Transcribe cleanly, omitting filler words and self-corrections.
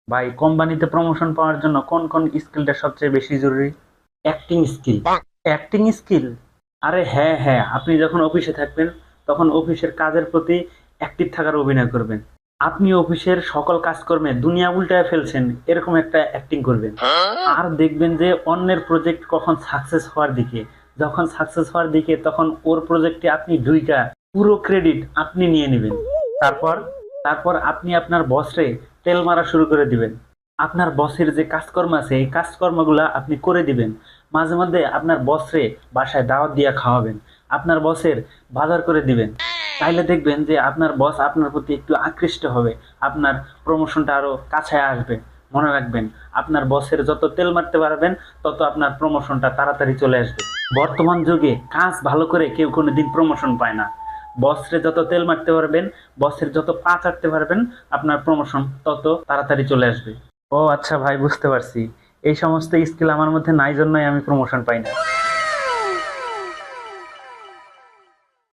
ভাই, কোম্পানিতে প্রমোশন পাওয়ার জন্য কোন কোন স্কিলটা সবচেয়ে বেশি জরুরি? Acting skill. Acting skill? আরে হ্যাঁ হ্যাঁ, আপনি যখন অফিসে থাকবেন তখন অফিসের কাজের প্রতি অ্যাক্টিভ থাকার অভিনয় করবেন। আপনি অফিসের সকল কাজকর্মে দুনিয়া উল্টায় ফেলছেন এরকম একটা অ্যাক্টিং করবেন। আর দেখবেন যে অন্যের প্রজেক্ট কখন সাকসেস হওয়ার দিকে, যখন সাকসেস হওয়ার দিকে তখন ওর প্রজেক্টে আপনি ঢুইকা পুরো ক্রেডিট আপনি নিয়ে নেবেন। তারপর তারপর আপনি আপনার বসরে তেল মারা শুরু করে দিবেন। আপনার বসের যে কাজকর্ম আছে এই কাজকর্মগুলা আপনি করে দিবেন। মাঝে মধ্যে আপনার বসরে বাসায় দাওয়াত দিয়া খাওয়াবেন, আপনার বসের বাজার করে দিবেন। তাইলে দেখবেন যে আপনার বস আপনার প্রতি একটু আকৃষ্ট হবে, আপনার প্রমোশনটা আরো কাছে আসবে। মনে রাখবেন, আপনার বসের যত তেল মারতে পারবেন তত আপনার প্রমোশনটা তাড়াতাড়ি চলে আসবে। বর্তমান যুগে কাজ ভালো করে কেউ কোনোদিন প্রমোশন পায় না। বসরে যত তেল মারতে পারবেন, বসের যত পা চাটতে পারবেন, আপনার প্রমোশন তত তাড়াতাড়ি চলে আসবে। ও আচ্ছা ভাই, বুঝতে পারছি। এই সমস্ত স্কিল আমার মধ্যে নাই জন্যই আমি প্রমোশন পাই না।